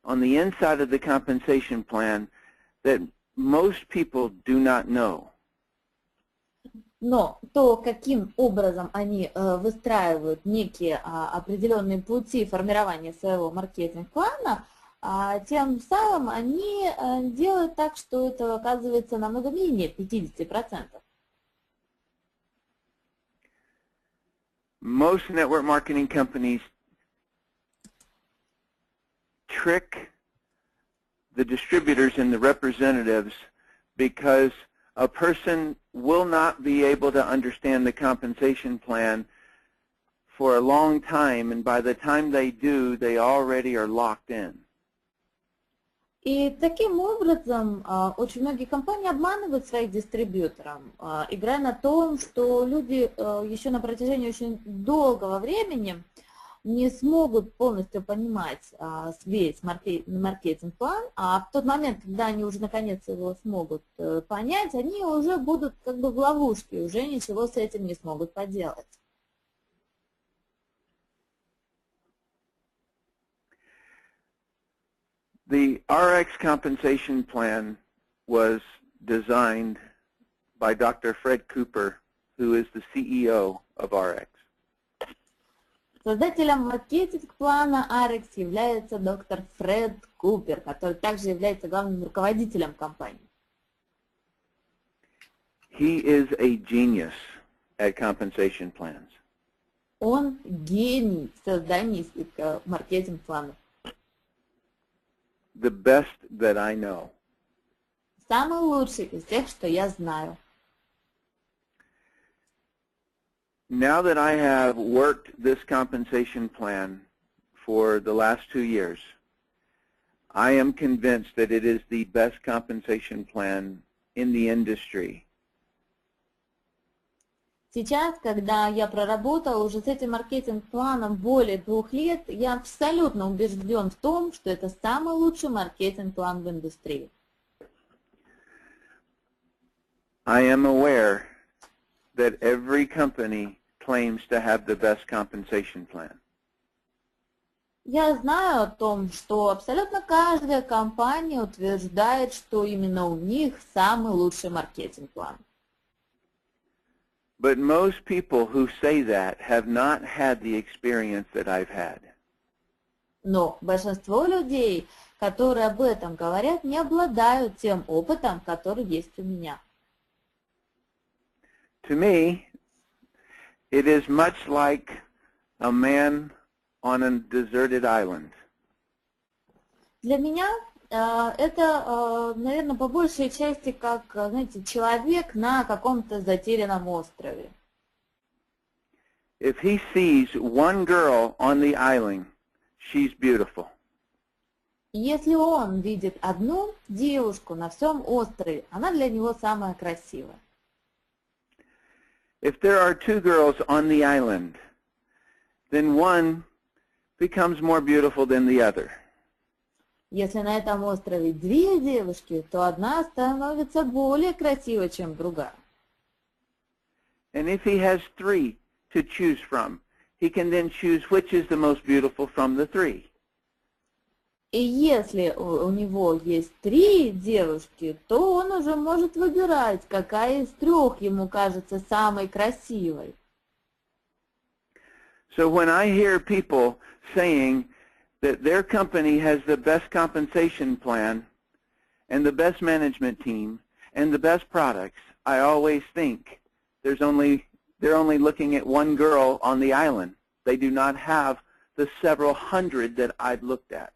on the inside of the compensation plan that most people do not know. Но то, каким образом они выстраивают некие определенные пути формирования своего маркетинг-плана, тем самым они делают так, что это оказывается намного менее 50%. Most network marketing companies trick the distributors and the representatives because a person will not be able to understand the compensation plan for a long time, and by the time they do, they already are locked in. И таким образом очень многие компании обманывают своих дистрибьюторов, играя на том, что люди еще на протяжении очень долгого времени не смогут полностью понимать весь маркетинг-план, а в тот момент, когда они уже наконец его смогут понять, они уже будут как бы в ловушке, уже ничего с этим не смогут поделать. The Ariix compensation plan was designed by Dr. Fred Cooper, who is the CEO of Ariix. Создателем маркетинг-плана Ariix является доктор Фред Купер, который также является главным руководителем компании. He is a genius at compensation plans. Он гений в создании маркетинг-планов. The best that I know. Самый лучший из тех, что я знаю. Now that I have worked this compensation plan for the last 2 years, I am convinced that it is the best compensation plan in the industry. Сейчас, когда я проработала уже с этим маркетинг-планом более 2 лет, я абсолютно убежден в том, что это самый лучший маркетинг-план в индустрии. I am aware that every company claims to have the best compensation plan. Я знаю о том, что абсолютно каждая компания утверждает, что именно у них самый лучший маркетинг-план. But most people who say that have not had the experience that I've had. Но большинство людей, которые об этом говорят, не обладают тем опытом, который есть у меня. To me, it is much like a man on a deserted island. Для меня это, наверное, по большей части как, знаете, человек на каком-то затерянном острове. If he sees one girl on the island, she's beautiful. Если он видит одну девушку на всем острове, она для него самая красивая. If there are 2 girls on the island, then one becomes more beautiful than the other. Если на этом острове 2 девушки, то одна становится более красивой, чем другая. And if he has 3 to choose from, he can then choose which is the most beautiful from the 3. И если у него есть 3 девушки, то он уже может выбирать, какая из 3 ему кажется самой красивой. So when I hear people saying that their company has the best compensation plan and the best management team and the best products, I always think they're only looking at one girl on the island. They do not have the several hundred that I've looked at.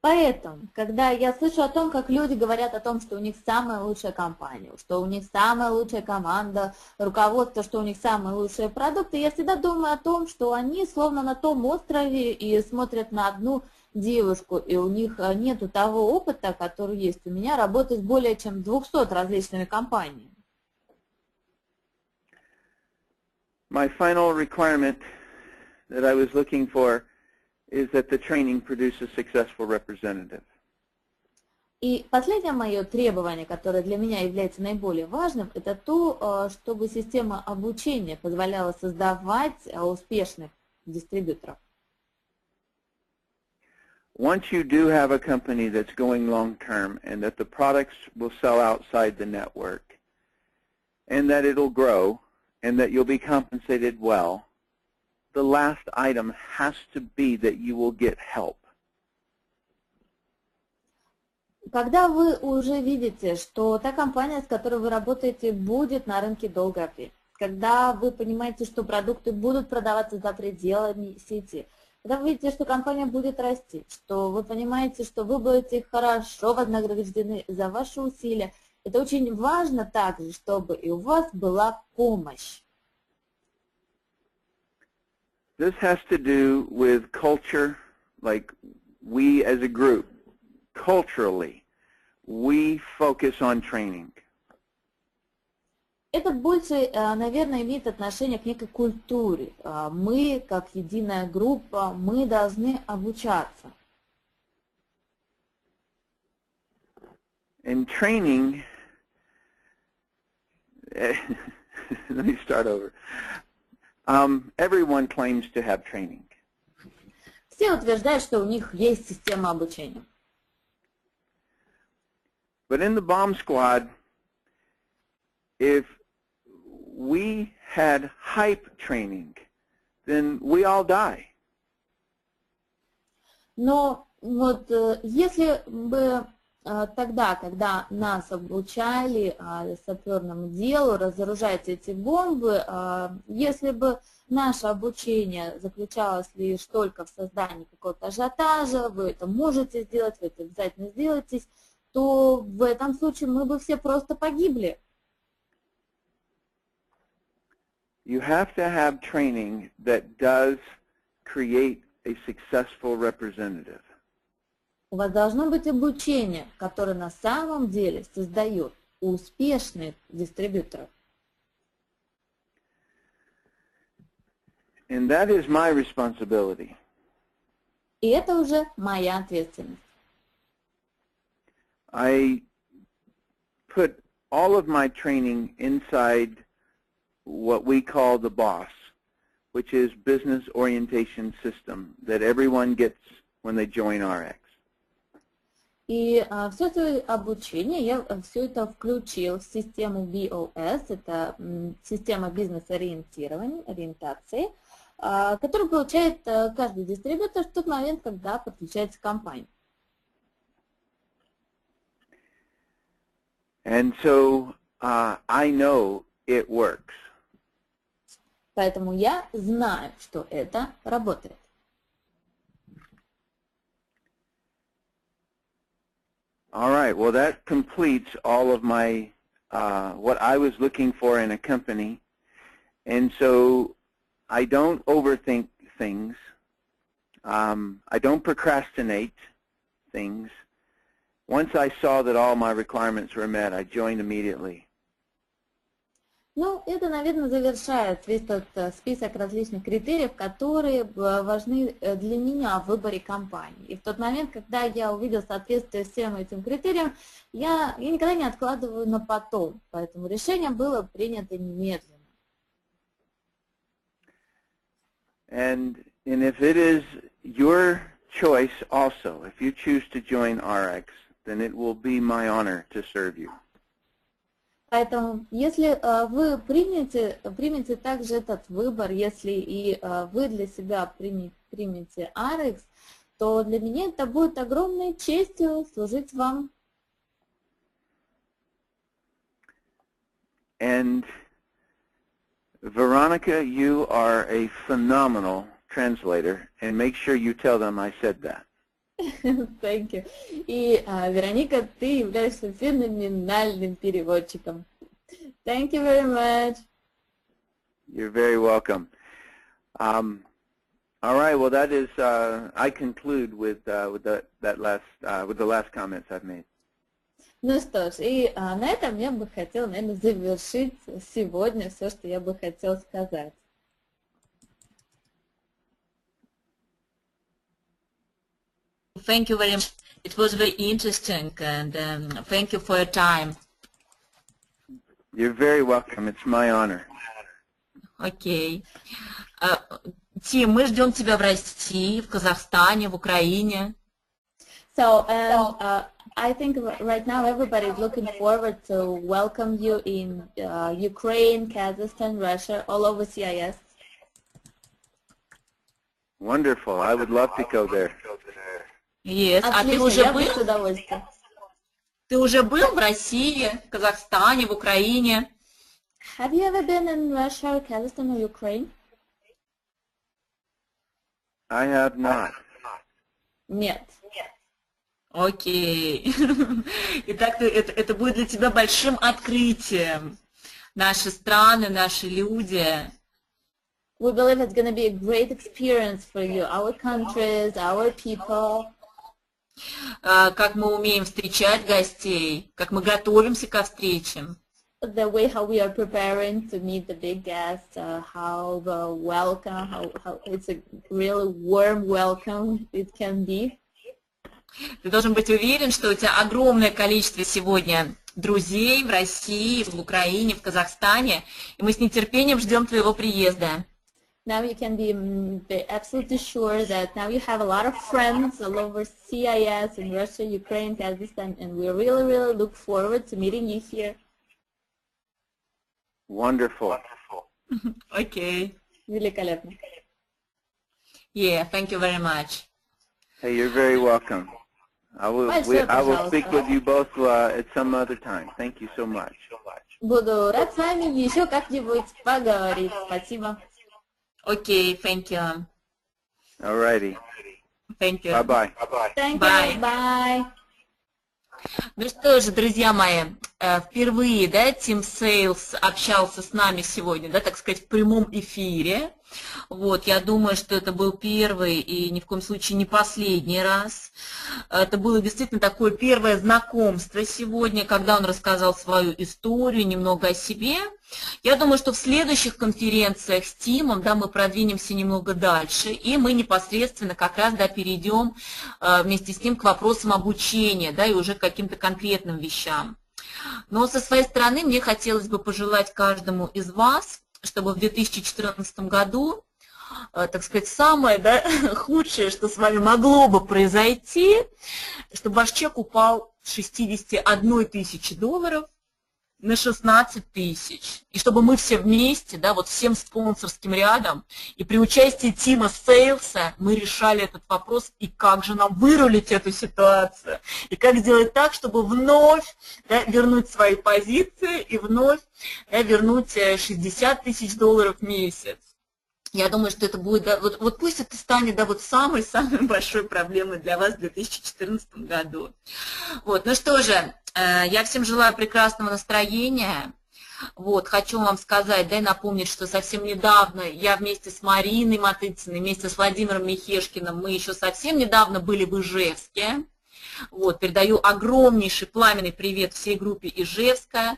Поэтому, когда я слышу о том, как люди говорят о том, что у них самая лучшая компания, что у них самая лучшая команда, руководство, что у них самые лучшие продукты, я всегда думаю о том, что они словно на том острове и смотрят на одну девушку, и у них нету того опыта, который есть у меня, работать с более чем 200 различными компаниями. My final requirement that I was looking for is that the training produce a successful representative. И последнее мое требование, которое для меня является наиболее важным, это то, чтобы система обучения позволяла создавать успешных дистрибьюторов. Once you do have a company that's going long-term and that the products will sell outside the network and that it'll grow and that you'll be compensated well, the last item has to be that you will get help. Когда вы уже видите, что та компания, с которой вы работаете, будет на рынке долгое время, когда вы понимаете, что продукты будут продаваться за пределами сети, когда вы видите, что компания будет расти, что вы понимаете, что вы будете хорошо вознаграждены за ваши усилия, это очень важно также, чтобы и у вас была помощь. This has to do with culture, like we as a group, culturally, we focus on training. Это больше, наверное, имеет отношение к некой культуре. Мы, как единая группа, мы должны обучаться. And training, let me start over. Everyone claims to have training. Все утверждают, что у них есть система обучения. But in the bomb squad, if we had hype training, then we all die. Но вот если бы тогда, когда нас обучали саперному делу, разоружать эти бомбы, если бы наше обучение заключалось лишь только в создании какого-то ажиотажа, вы это можете сделать, вы это обязательно сделаете, то в этом случае мы бы все просто погибли. You have to have training that does create a successful representative. У вас должно быть обучение, которое на самом деле создает успешных дистрибьюторов. And that is my responsibility. И это уже моя ответственность. I put all of my training inside what we call the BOSS, which is Business Orientation System, that everyone gets when they join Ariix. И все это обучение, я все это включил в систему BOS, это система бизнес-ориентации, которую получает каждый дистрибьютор в тот момент, когда подключается к компании. And so I know it works. Поэтому я знаю, что это работает. All right, well that completes all of my, what I was looking for in a company. And so I don't overthink things. I don't procrastinate things. Once I saw that all my requirements were met, I joined immediately. Ну, это, наверное, завершает весь тот список различных критериев, которые важны для меня в выборе компании. И в тот момент, когда я увидел соответствие всем этим критериям, я никогда не откладываю на потом. Поэтому решение было принято немедленно. And if it is your choice also, if you choose to join Ariix, then it will be my honor to serve you. Поэтому, если вы примете также этот выбор, если и вы для себя примете Ariix, то для меня это будет огромной честью служить вам. And Veronica, you are a phenomenal translator, and make sure you tell them I said that. Thank you. И, Вероника, ты являешься феноменальным переводчиком. Thank you very much. You're very welcome. All right. Well, that is. I conclude with the last comments I've made. Ну что ж, и на этом я бы хотела, наверное, завершить сегодня все, что я бы хотела сказать. Thank you very much. It was very interesting, and thank you for your time. You're very welcome. It's my honor. Окей. Тим, мы ждем тебя в России, в Казахстане, в Украине. So, I think right now everybody is looking forward to welcome you in Ukraine, Kazakhstan, Russia, all over CIS. Wonderful. I would love to go there. Yes. А ты Отлично, уже я бы с был? удовольствием. Ты уже был в России, в Казахстане, в Украине? Have you ever been in Russia, Kazakhstan, or Ukraine? I have not. Нет. Окей. Итак, это будет для тебя большим открытием. Наши страны, наши люди. We believe it's going to be a great experience for you, our countries, our people. Как мы умеем встречать гостей, как мы готовимся ко встречам. The way how we are preparing to meet the big guests, how the welcome, how it's a really warm welcome it can be. Ты должен быть уверен, что у тебя огромное количество сегодня друзей в России, в Украине, в Казахстане, и мы с нетерпением ждем твоего приезда. Now you can be absolutely sure that now you have a lot of friends all over CIS in Russia, Ukraine, Kazakhstan, and we really, really look forward to meeting you here. Wonderful. Окей. Великолепно. Yeah, thank you very much. Hey, you're very welcome. I will speak with you both at some other time. Thank you so much. Буду рад с вами еще как-нибудь поговорить. Спасибо. Окей, thank you. Alrighty. Thank you. Bye-bye. Thank Bye. you. Bye. Ну что же, друзья мои, впервые, да, Тим Сейлс общался с нами сегодня, да, так сказать, в прямом эфире. Вот, я думаю, что это был первый и ни в коем случае не последний раз. Это было действительно такое первое знакомство сегодня, когда он рассказал свою историю, немного о себе. Я думаю, что в следующих конференциях с Тимом, да, мы продвинемся немного дальше, и мы непосредственно как раз, да, перейдем вместе с ним к вопросам обучения, да, и уже к каким-то конкретным вещам. Но со своей стороны мне хотелось бы пожелать каждому из вас, чтобы в 2014 году, так сказать, самое, да, худшее, что с вами могло бы произойти, чтобы ваш чек упал с 61 тысячи долларов на 16 тысяч. И чтобы мы все вместе, да, вот всем спонсорским рядом, и при участии Тима Сейлса мы решали этот вопрос, и как же нам вырулить эту ситуацию, и как сделать так, чтобы вновь, да, вернуть свои позиции и вновь, да, вернуть 60 тысяч долларов в месяц. Я думаю, что это будет, да, вот пусть это станет, да, вот самой-самой большой проблемой для вас в 2014 году. Вот, ну что же, я всем желаю прекрасного настроения. Вот, хочу вам сказать, да, и напомнить, что совсем недавно я вместе с Мариной Матыцыной, вместе с Владимиром Михешкиным, мы еще совсем недавно были в Ижевске. Вот, передаю огромнейший пламенный привет всей группе Ижевска,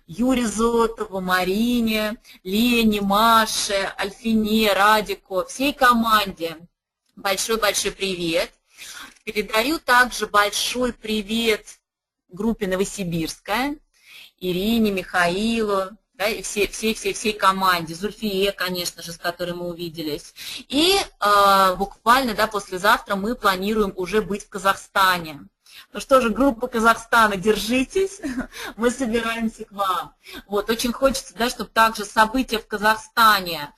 Юрию Зотову, Марине, Лене, Маше, Альфине, Радику, всей команде. Большой-большой привет. Передаю также большой привет группе Новосибирская, Ирине, Михаилу, да, и всей команде, Зульфие, конечно же, с которой мы увиделись. И буквально, да, послезавтра мы планируем уже быть в Казахстане. Ну что же, группа Казахстана, держитесь, мы собираемся к вам. Вот, очень хочется, да, чтобы также событие в Казахстане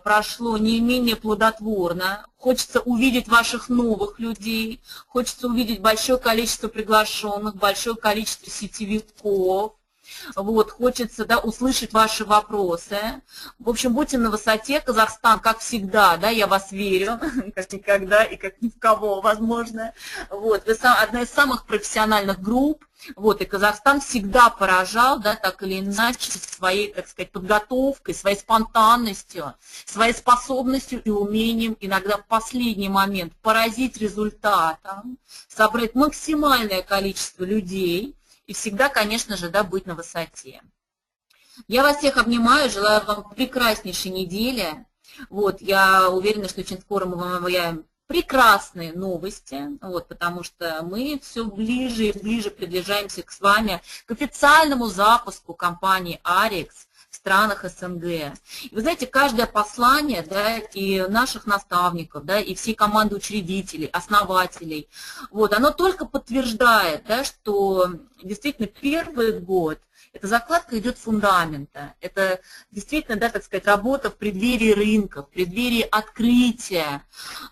прошло не менее плодотворно. Хочется увидеть ваших новых людей, хочется увидеть большое количество приглашенных, большое количество сетевиков. Вот, хочется, да, услышать ваши вопросы. В общем, будьте на высоте. Казахстан, как всегда, да, я вас верю, как никогда и как ни в кого, возможно. Вот, вы одна из самых профессиональных групп. Вот, и Казахстан всегда поражал, да, так или иначе, своей, так сказать, подготовкой, своей спонтанностью, своей способностью и умением иногда в последний момент поразить результатом, собрать максимальное количество людей. И всегда, конечно же, да, быть на высоте. Я вас всех обнимаю, желаю вам прекраснейшей недели. Вот, я уверена, что очень скоро мы вам объявим прекрасные новости, вот, потому что мы все ближе и ближе приближаемся с вами к официальному запуску компании Ariix в странах СНГ. И вы знаете, каждое послание, да, и наших наставников, да, и всей команды учредителей, основателей, вот, оно только подтверждает, да, что действительно первый год эта закладка идет фундамента. Это действительно, да, так сказать, работа в преддверии рынка, в преддверии открытия.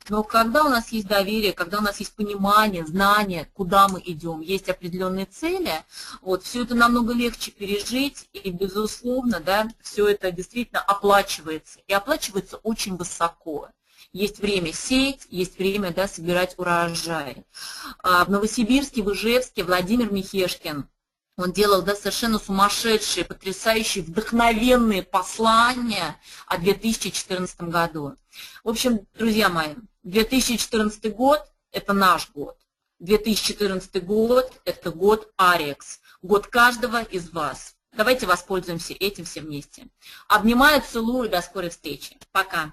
Но когда у нас есть доверие, когда у нас есть понимание, знание, куда мы идем, есть определенные цели, вот, все это намного легче пережить, и, безусловно, да, все это действительно оплачивается. И оплачивается очень высоко. Есть время сеять, есть время, да, собирать урожай. В Новосибирске, в Ижевске Владимир Михешкин, он делал, да, совершенно сумасшедшие, потрясающие, вдохновенные послания о 2014 году. В общем, друзья мои, 2014 год – это наш год. 2014 год – это год Ariix, год каждого из вас. Давайте воспользуемся этим все вместе. Обнимаю, целую, до скорой встречи. Пока.